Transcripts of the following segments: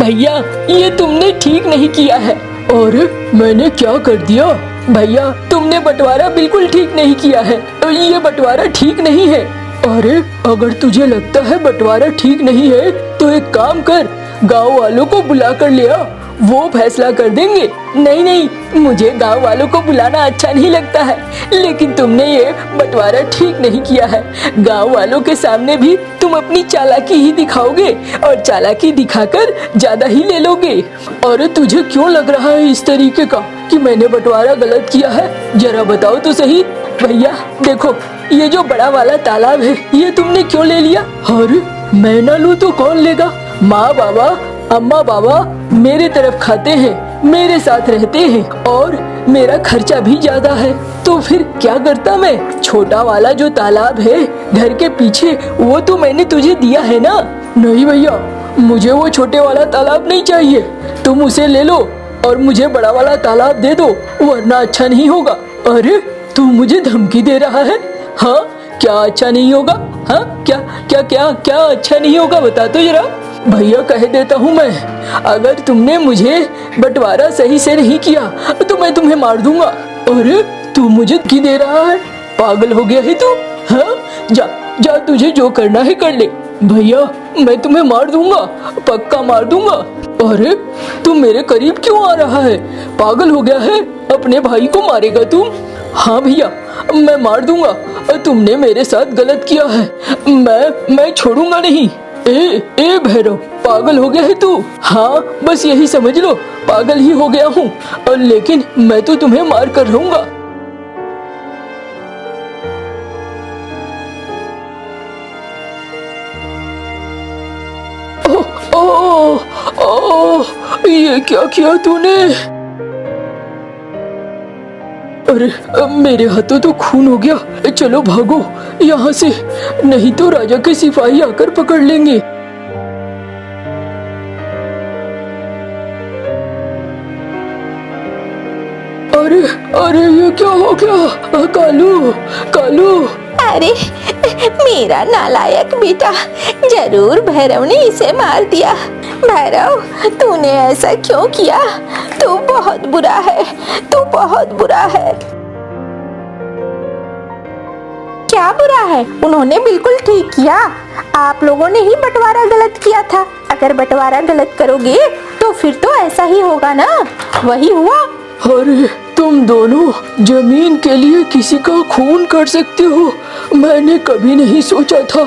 भैया ये तुमने ठीक नहीं किया है। और मैंने क्या कर दिया? भैया तुमने बंटवारा बिल्कुल ठीक नहीं किया है, तो ये बंटवारा ठीक नहीं है। अरे अगर तुझे लगता है बंटवारा ठीक नहीं है तो एक काम कर, गांव वालों को बुला कर ले आ, वो फैसला कर देंगे। नहीं नहीं, मुझे गांव वालों को बुलाना अच्छा नहीं लगता है, लेकिन तुमने ये बंटवारा ठीक नहीं किया है। गांव वालों के सामने भी तुम अपनी चालाकी ही दिखाओगे और चालाकी दिखाकर ज्यादा ही ले लोगे। और तुझे क्यों लग रहा है इस तरीके का कि मैंने बंटवारा गलत किया है? जरा बताओ तो सही। भैया देखो, ये जो बड़ा वाला तालाब है ये तुमने क्यों ले लिया? अरे मैं ना लूं तो कौन लेगा? माँ बाबा, अम्मा बाबा मेरे तरफ खाते हैं, मेरे साथ रहते हैं और मेरा खर्चा भी ज्यादा है, तो फिर क्या करता मैं? छोटा वाला जो तालाब है घर के पीछे, वो तो मैंने तुझे दिया है ना। नहीं भैया, मुझे वो छोटे वाला तालाब नहीं चाहिए, तुम उसे ले लो और मुझे बड़ा वाला तालाब दे दो, वरना अच्छा नहीं होगा। अरे तू मुझे धमकी दे रहा है? हाँ, क्या अच्छा नहीं होगा? हाँ, क्या क्या क्या क्या अच्छा नहीं होगा, बता तो जरा। भैया कह देता हूँ मैं, अगर तुमने मुझे बंटवारा सही से नहीं किया तो मैं तुम्हें मार दूंगा। अरे तू मुझे धमकी दे रहा है? पागल हो गया है तू? हाँ, जा जा, तुझे जो करना है कर ले। भैया मैं तुम्हें मार दूंगा, पक्का मार दूंगा। अरे तू मेरे करीब क्यों आ रहा है? पागल हो गया है? अपने भाई को मारेगा तू? हाँ भैया मैं मार दूंगा, तुमने मेरे साथ गलत किया है, मैं छोड़ूंगा नहीं। ए भैरव, पागल हो गया है तू? हाँ बस यही समझ लो, पागल ही हो गया हूँ, और लेकिन मैं तो तुम्हें मार कर रहूंगा। ओह, ये क्या किया तूने? अरे मेरे हाथों तो खून हो गया, चलो भागो यहाँ से, नहीं तो राजा के सिपाही आकर पकड़ लेंगे। अरे अरे ये क्या हो गया? कालू कालू! अरे मेरा नालायक बेटा, जरूर भैरव ने इसे मार दिया। भैरव तूने ऐसा क्यों किया? तू बहुत बुरा है, तू बहुत बुरा है। क्या बुरा है? उन्होंने बिल्कुल ठीक किया, आप लोगों ने ही बंटवारा गलत किया था। अगर बंटवारा गलत करोगे तो फिर तो ऐसा ही होगा ना, वही हुआ। अरे तुम दोनों जमीन के लिए किसी का खून कर सकते हो, मैंने कभी नहीं सोचा था,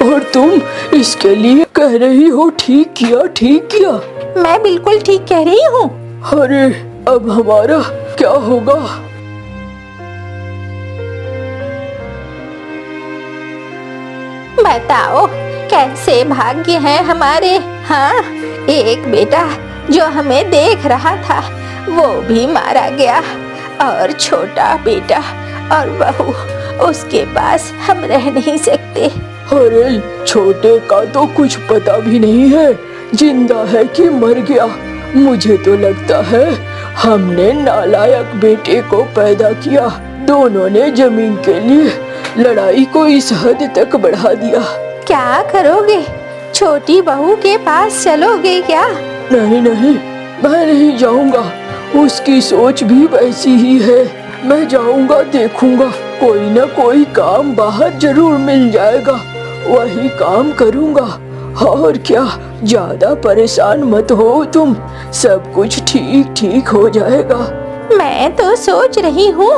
और तुम इसके लिए कह रही हो ठीक किया ठीक किया। मैं बिल्कुल ठीक कह रही हूँ। अरे अब हमारा क्या होगा? बताओ कैसे भाग्य है हमारे। हाँ, एक बेटा जो हमें देख रहा था वो भी मारा गया, और छोटा बेटा और बहू, उसके पास हम रह नहीं सकते। अरे छोटे का तो कुछ पता भी नहीं है जिंदा है कि मर गया। मुझे तो लगता है हमने नालायक बेटे को पैदा किया, दोनों ने जमीन के लिए लड़ाई को इस हद तक बढ़ा दिया। क्या करोगे? छोटी बहू के पास चलोगे क्या? नहीं नहीं, मैं नहीं जाऊंगा, उसकी सोच भी वैसी ही है। मैं जाऊंगा, देखूंगा, कोई न कोई काम बाहर जरूर मिल जाएगा, वही काम करूंगा। और क्या, ज्यादा परेशान मत हो तुम, सब कुछ ठीक ठीक हो जाएगा। मैं तो सोच रही हूँ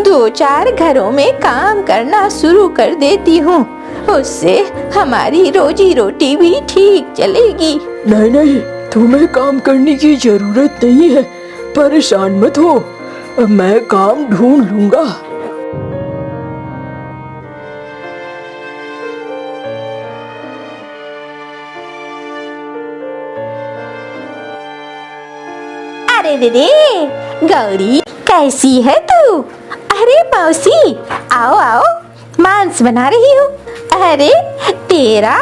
2-4 घरों में काम करना शुरू कर देती हूँ, उससे हमारी रोजी रोटी भी ठीक चलेगी। नहीं नहीं, तुम्हें काम करने की जरूरत नहीं है, परेशान मत हो, मैं काम ढूंढ लूंगा। अरे दीदी, गौरी कैसी है तू? अरे मौसी, आओ आओ, मांस बना रही हूँ। अरे तेरा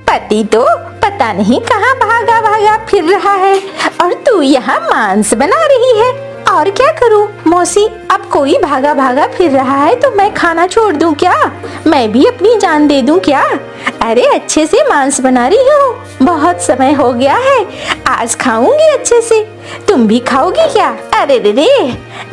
पति तो पता नहीं कहाँ भागा भागा फिर रहा है, और तू यहाँ मांस बना रही है। और क्या करूं मौसी, अब कोई भागा भागा फिर रहा है तो मैं खाना छोड़ दूं क्या? मैं भी अपनी जान दे दूं क्या? अरे अच्छे से मांस बना रही हूँ, बहुत समय हो गया है, आज खाऊंगी अच्छे से। तुम भी खाओगी क्या? अरे रे रे,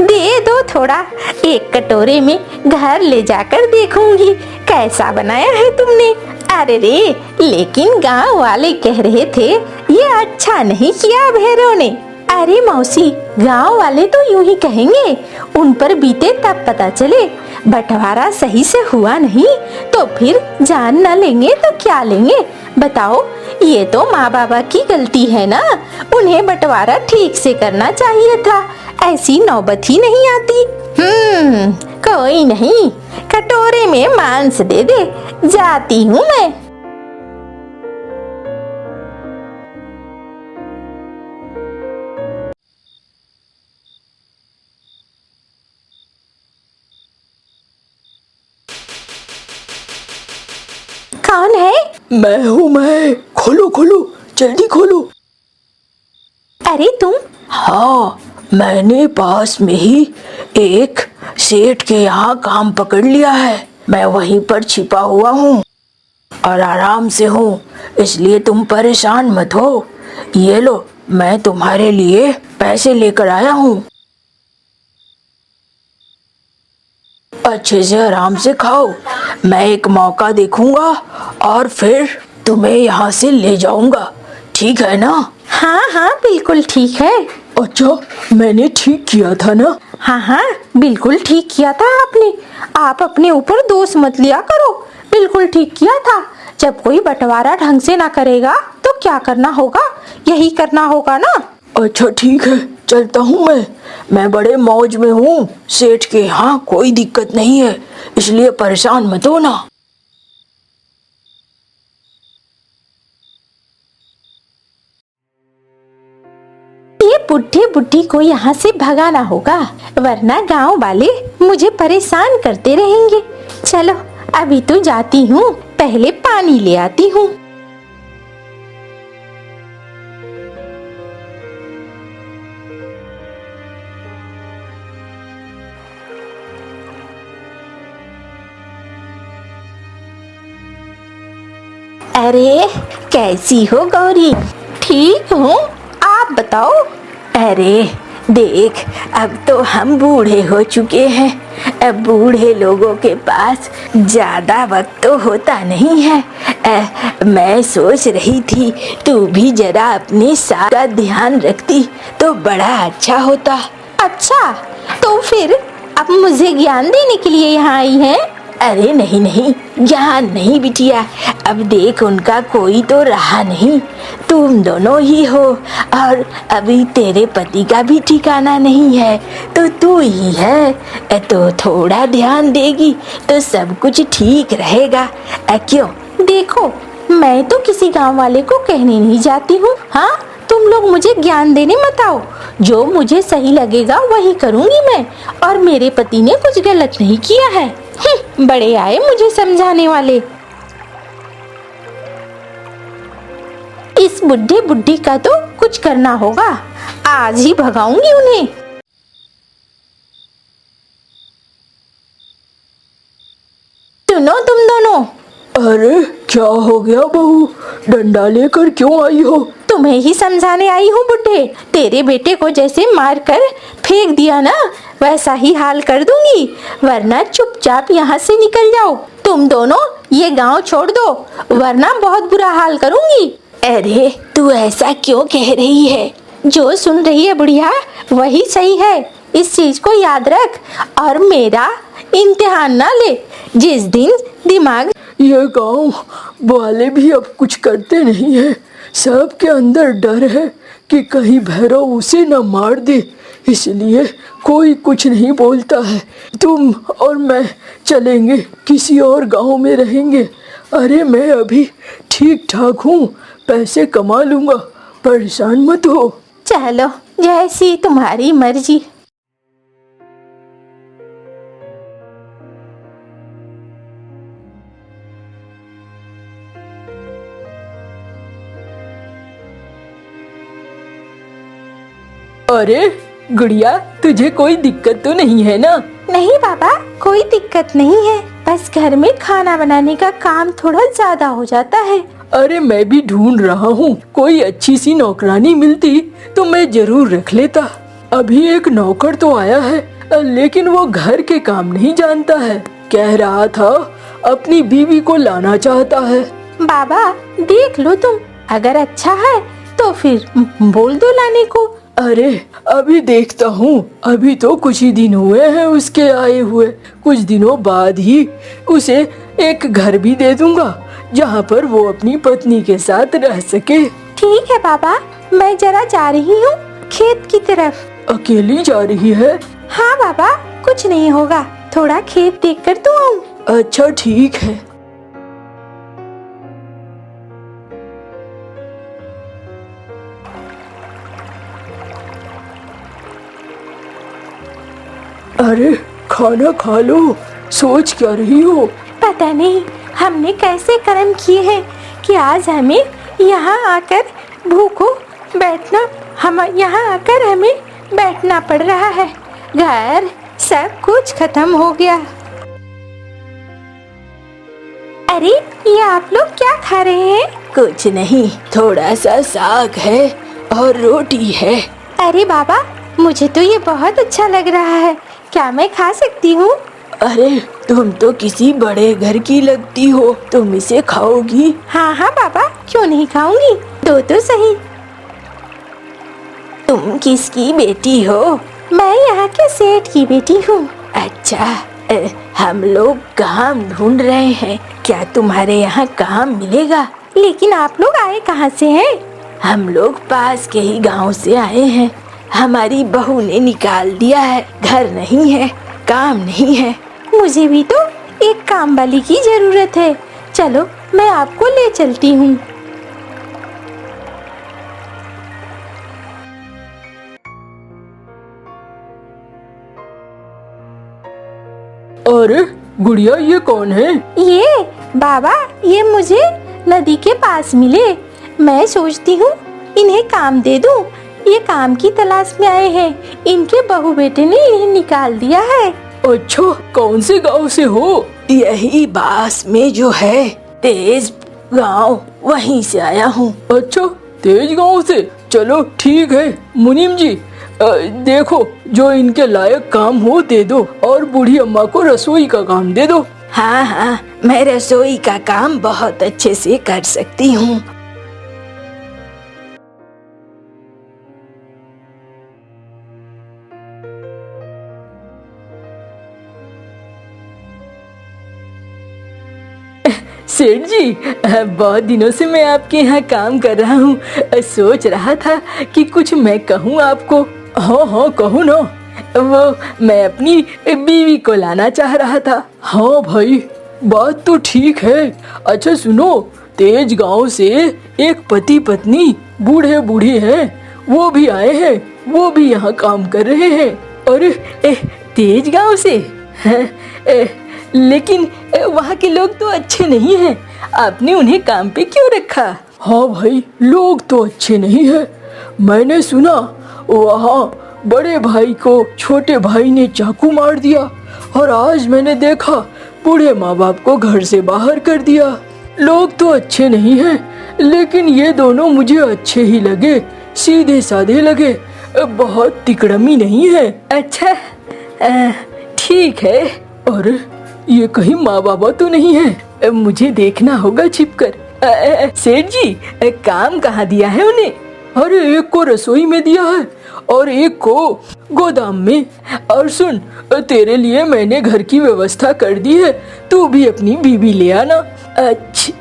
दे दो थोड़ा, एक कटोरे में घर ले जाकर देखूंगी कैसा बनाया है तुमने। अरे रे, लेकिन गांव वाले कह रहे थे ये अच्छा नहीं किया भैरव ने। अरे मौसी, गांव वाले तो यूं ही कहेंगे, उन पर बीते तब पता चले। बंटवारा सही से हुआ नहीं तो फिर जान न लेंगे तो क्या लेंगे बताओ? ये तो माँ बाबा की गलती है ना, उन्हें बंटवारा ठीक से करना चाहिए था, ऐसी नौबत ही नहीं आती। कोई नहीं, कटोरे में मांस दे दे, जाती हूँ मैं। कौन है? मैं हूँ मैं। खोलो खोलो, जल्दी खोलो। अरे तुम? हाँ, मैंने पास में ही एक सेठ के यहाँ काम पकड़ लिया है। मैं वहीं पर छिपा हुआ हूँ और आराम से हूँ, इसलिए तुम परेशान मत हो। ये लो, मैं तुम्हारे लिए पैसे लेकर आया हूँ। अच्छे से आराम से खाओ, मैं एक मौका देखूंगा और फिर तुम्हें यहाँ से ले जाऊंगा, ठीक है ना? हाँ हाँ बिल्कुल ठीक है। अच्छा, मैंने ठीक किया था ना? हाँ हाँ बिल्कुल ठीक किया था आपने। आप अपने ऊपर दोष मत लिया करो, बिल्कुल ठीक किया था। जब कोई बंटवारा ढंग से ना करेगा तो क्या करना होगा? यही करना होगा ना। अच्छा ठीक है, चलता हूँ मैं बड़े मौज में हूँ। सेठ के यहाँ कोई दिक्कत नहीं है, इसलिए परेशान मत होना। ये बुढ़े बुढ़ी को यहाँ से भगाना होगा, वरना गांव वाले मुझे परेशान करते रहेंगे। चलो अभी तो जाती हूँ, पहले पानी ले आती हूँ। अरे कैसी हो गौरी? ठीक हूँ, आप बताओ। अरे देख, अब तो हम बूढ़े हो चुके हैं, अब बूढ़े लोगों के पास ज्यादा वक्त तो होता नहीं है। मैं सोच रही थी तू भी जरा अपने साथ का ध्यान रखती तो बड़ा अच्छा होता। अच्छा, तो फिर अब मुझे ज्ञान देने के लिए यहाँ आई है? अरे नहीं नहीं, ज्ञान नहीं बिटिया, अब देख उनका कोई तो रहा नहीं, तुम दोनों ही हो, और अभी तेरे पति का भी ठिकाना नहीं है, तो तू ही है, तो थोड़ा ध्यान देगी तो सब कुछ ठीक रहेगा। क्यों? देखो, मैं तो किसी गांव वाले को कहने नहीं जाती हूँ। हाँ, तुम लोग मुझे ज्ञान देने मत आओ, जो मुझे सही लगेगा वही करूँगी मैं, और मेरे पति ने कुछ गलत नहीं किया है। बड़े आए मुझे समझाने वाले। इस बुढ़े बुढ़ी का तो कुछ करना होगा, आज ही भगाऊंगी उन्हें। सुनो तुम दोनों। अरे क्या हो गया बहू, डंडा लेकर क्यों आई हो? तुम्हें ही समझाने आई हूँ बुढ़े, तेरे बेटे को जैसे मार कर फेंक दिया ना, वैसा ही हाल कर दूंगी, वरना चुपचाप यहाँ से निकल जाओ। तुम दोनों ये गांव छोड़ दो, वरना बहुत बुरा हाल करूंगी। अरे तू ऐसा क्यों कह रही है? जो सुन रही है बुढ़िया वही सही है, इस चीज को याद रख, और मेरा इम्तिहान ना ले। जिस दिन दिमाग। ये गांव वाले भी अब कुछ करते नहीं है, सबके अंदर डर है कि कहीं भैरव उसे न मार दे, इसलिए कोई कुछ नहीं बोलता है। तुम और मैं चलेंगे, किसी और गांव में रहेंगे। अरे मैं अभी ठीक ठाक हूँ, पैसे कमा लूँगा, परेशान मत हो। चलो जैसी तुम्हारी मर्जी। अरे गुड़िया, तुझे कोई दिक्कत तो नहीं है ना? नहीं बाबा, कोई दिक्कत नहीं है, बस घर में खाना बनाने का काम थोड़ा ज्यादा हो जाता है। अरे मैं भी ढूंढ रहा हूँ, कोई अच्छी सी नौकरानी मिलती तो मैं जरूर रख लेता। अभी एक नौकर तो आया है, लेकिन वो घर के काम नहीं जानता है। कह रहा था अपनी बीवी को लाना चाहता है। बाबा देख लो तुम, अगर अच्छा है तो फिर बोल दो लाने को। अरे अभी देखता हूँ, अभी तो कुछ ही दिन हुए हैं उसके आए हुए। कुछ दिनों बाद ही उसे एक घर भी दे दूंगा जहाँ पर वो अपनी पत्नी के साथ रह सके। ठीक है बाबा, मैं जरा जा रही हूँ खेत की तरफ। अकेली जा रही है? हाँ बाबा, कुछ नहीं होगा, थोड़ा खेत देख कर तो आऊँ। अच्छा ठीक है। अरे खाना खा लो, सोच क्या रही हो? पता नहीं हमने कैसे कर्म किए हैं कि आज हमें यहाँ आकर भूखो बैठना, हम यहाँ आकर हमें बैठना पड़ रहा है। घर सब कुछ खत्म हो गया। अरे ये आप लोग क्या खा रहे हैं? कुछ नहीं, थोड़ा सा साग है और रोटी है। अरे बाबा, मुझे तो ये बहुत अच्छा लग रहा है, क्या मैं खा सकती हूँ? अरे तुम तो किसी बड़े घर की लगती हो, तुम इसे खाओगी? हाँ हाँ बाबा, क्यों नहीं खाऊंगी, दो तो सही। तुम किसकी बेटी हो? मैं यहाँ के सेठ की बेटी हूँ। अच्छा, हम लोग काम ढूंढ रहे हैं, क्या तुम्हारे यहाँ काम मिलेगा? लेकिन आप लोग आए कहाँ से हैं? हम लोग पास के ही गांव से आए हैं। हमारी बहू ने निकाल दिया है, घर नहीं है, काम नहीं है। मुझे भी तो एक काम वाली की जरूरत है, चलो मैं आपको ले चलती हूँ। अरे गुड़िया, ये कौन है? ये बाबा, ये मुझे नदी के पास मिले, मैं सोचती हूँ इन्हें काम दे दूँ। ये काम की तलाश में आए हैं, इनके बहू बेटे ने इन्हें निकाल दिया है। अच्छा, कौन से गांव से हो? यही बास में जो है तेज गांव, वहीं से आया हूँ। अच्छा, तेज गांव से, चलो ठीक है। मुनीम जी, देखो जो इनके लायक काम हो दे दो, और बूढ़ी अम्मा को रसोई का काम दे दो। हाँ हाँ, मैं रसोई का काम बहुत अच्छे से कर सकती हूँ। सेठ जी, बहुत दिनों से मैं आपके यहाँ काम कर रहा हूँ, सोच रहा था कि कुछ मैं कहूँ आपको। हाँ हाँ कहो ना। वो मैं अपनी बीवी को लाना चाह रहा था। हाँ भाई, बात तो ठीक है। अच्छा सुनो, तेज गांव से एक पति पत्नी बूढ़े बूढ़ी हैं, वो भी आए हैं, वो भी यहाँ काम कर रहे हैं। अरे तेज गांव से हैं? लेकिन वहाँ के लोग तो अच्छे नहीं हैं, आपने उन्हें काम पे क्यों रखा? हाँ भाई, लोग तो अच्छे नहीं हैं। मैंने सुना वहाँ बड़े भाई को छोटे भाई ने चाकू मार दिया, और आज मैंने देखा बूढ़े माँ बाप को घर से बाहर कर दिया। लोग तो अच्छे नहीं हैं, लेकिन ये दोनों मुझे अच्छे ही लगे, सीधे साधे लगे, बहुत तिकड़मी नहीं है। अच्छा ठीक है। और ये कहीं माँ बाबा तो नहीं है? मुझे देखना होगा छिपकर। सेठ जी, काम कहाँ दिया है उन्हें? अरे एक को रसोई में दिया है और एक को गोदाम में। और सुन, तेरे लिए मैंने घर की व्यवस्था कर दी है, तू भी अपनी बीवी ले आना। अच्छा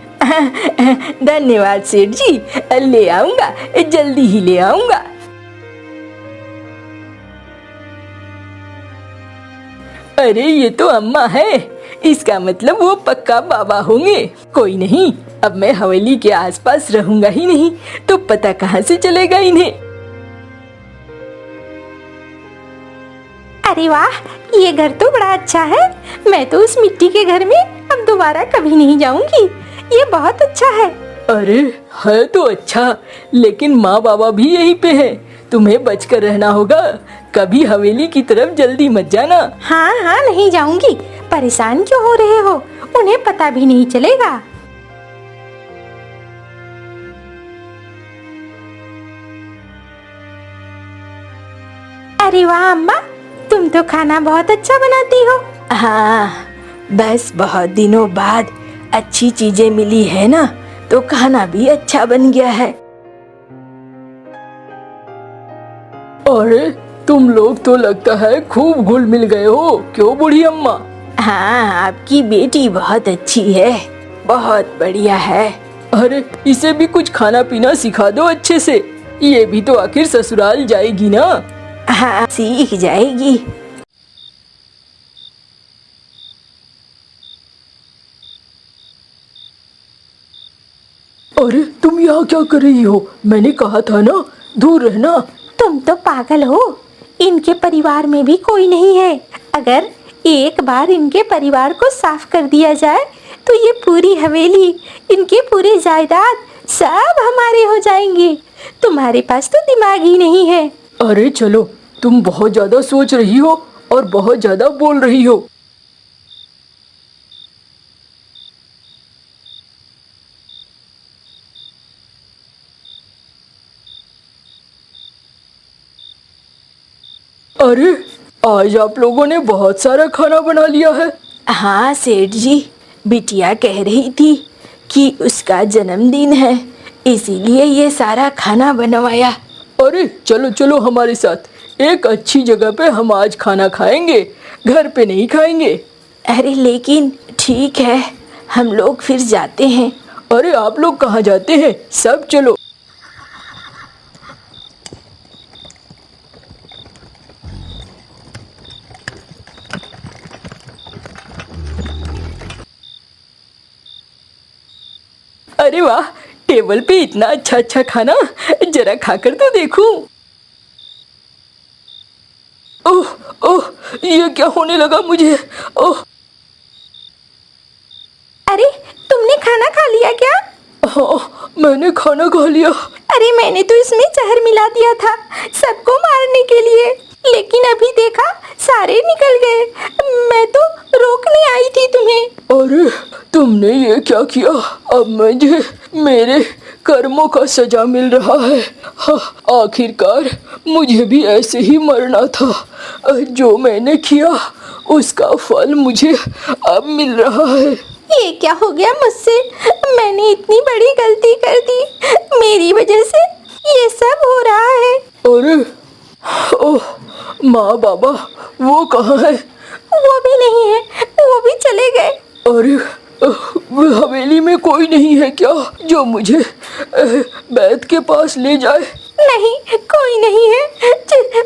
धन्यवाद सेठ जी, ले आऊंगा, जल्दी ही ले आऊंगा। अरे ये तो अम्मा है, इसका मतलब वो पक्का बाबा होंगे। कोई नहीं, अब मैं हवेली के आसपास रहूंगा ही नहीं, तो पता कहाँ से चलेगा इन्हें। अरे वाह, ये घर तो बड़ा अच्छा है, मैं तो उस मिट्टी के घर में अब दोबारा कभी नहीं जाऊंगी, ये बहुत अच्छा है। अरे है तो अच्छा, लेकिन माँ बाबा भी यहीं पे है, तुम्हें बचकर रहना होगा, कभी हवेली की तरफ जल्दी मत जाना। हाँ हाँ नहीं जाऊंगी। परेशान क्यों हो रहे हो? उन्हें पता भी नहीं चलेगा। अरे वाह अम्मा, तुम तो खाना बहुत अच्छा बनाती हो। हाँ, बस बहुत दिनों बाद अच्छी चीजें मिली है ना, तो खाना भी अच्छा बन गया है। अरे तुम लोग तो लगता है खूब घुल मिल गए हो, क्यों बूढ़ी अम्मा? हाँ, आपकी बेटी बहुत अच्छी है, बहुत बढ़िया है। अरे इसे भी कुछ खाना पीना सिखा दो अच्छे से, ये भी तो आखिर ससुराल जाएगी ना। हाँ, सीख जाएगी। अरे तुम यहाँ क्या कर रही हो? मैंने कहा था ना दूर रहना। तुम तो पागल हो, इनके परिवार में भी कोई नहीं है। अगर एक बार इनके परिवार को साफ कर दिया जाए तो ये पूरी हवेली, इनके पूरे जायदाद सब हमारे हो जाएंगे। तुम्हारे पास तो दिमाग ही नहीं है। अरे चलो, तुम बहुत ज्यादा सोच रही हो और बहुत ज्यादा बोल रही हो। अरे आज आप लोगों ने बहुत सारा खाना बना लिया है। हाँ सेठ जी, बिटिया कह रही थी कि उसका जन्मदिन है, इसीलिए ये सारा खाना बनवाया। अरे चलो चलो हमारे साथ, एक अच्छी जगह पे हम आज खाना खाएंगे, घर पे नहीं खाएंगे। अरे लेकिन ठीक है, हम लोग फिर जाते हैं। अरे आप लोग कहाँ जाते हैं? सब चलो। अरे वाह, टेबल पे इतना अच्छा अच्छा खाना, जरा खाकर तो देखूं। ओह ओह, ये क्या होने लगा मुझे? ओह, अरे तुमने खाना खा लिया क्या? हाँ मैंने खाना खा लिया। अरे मैंने तो इसमें जहर मिला दिया था सबको मारने के लिए, लेकिन अभी देखा सारे निकल गए। मैं तो रोकने आई थी तुम्हें। अरे तुमने ये क्या किया? अब मुझे मेरे कर्मों का सजा मिल रहा है। हाँ, आखिरकार मुझे भी ऐसे ही मरना था। जो मैंने किया उसका फल मुझे अब मिल रहा है। ये क्या हो गया मुझसे? मैंने इतनी बड़ी गलती कर दी, मेरी वजह से ये सब हो रहा है। अरे ओह, माँ बाबा वो कहाँ है? वो भी नहीं है, वो भी चले गए। अरे हवेली में कोई नहीं है क्या जो मुझे बैत के पास ले जाए? नहीं, कोई नहीं है,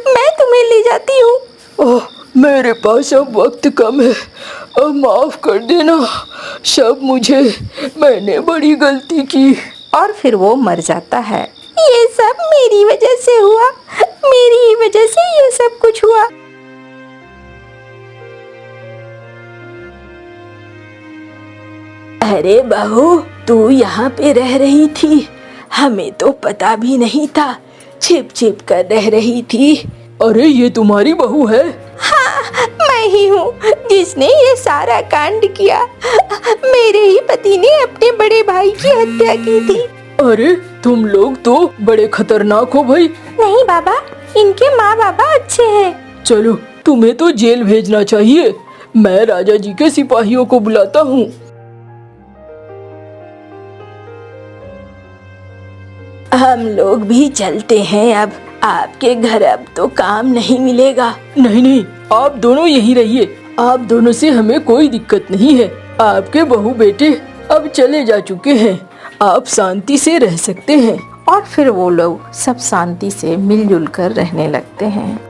मैं तुम्हें ले जाती हूँ। ओह, मेरे पास अब वक्त कम है, अब माफ कर देना सब मुझे, मैंने बड़ी गलती की। और फिर वो मर जाता है। ये सब मेरी वजह से हुआ, मेरी ही वजह से ये सब कुछ हुआ। अरे बहू, तू यहाँ पे रह रही थी, हमें तो पता भी नहीं था, छिप छिप कर रह रही थी। अरे ये तुम्हारी बहू है? हाँ, मैं ही हूँ जिसने ये सारा कांड किया। मेरे ही पति ने अपने बड़े भाई की हत्या की थी। अरे तुम लोग तो बड़े खतरनाक हो भाई। नहीं बाबा, इनके माँ बाबा अच्छे हैं। चलो तुम्हें तो जेल भेजना चाहिए, मैं राजा जी के सिपाहियों को बुलाता हूँ। हम लोग भी चलते हैं अब, आपके घर अब तो काम नहीं मिलेगा। नहीं नहीं, आप दोनों यहीं रहिए, आप दोनों से हमें कोई दिक्कत नहीं है। आपके बहू बेटे अब चले जा चुके हैं, आप शांति से रह सकते हैं। और फिर वो लोग सब शांति से मिलजुल कर रहने लगते हैं।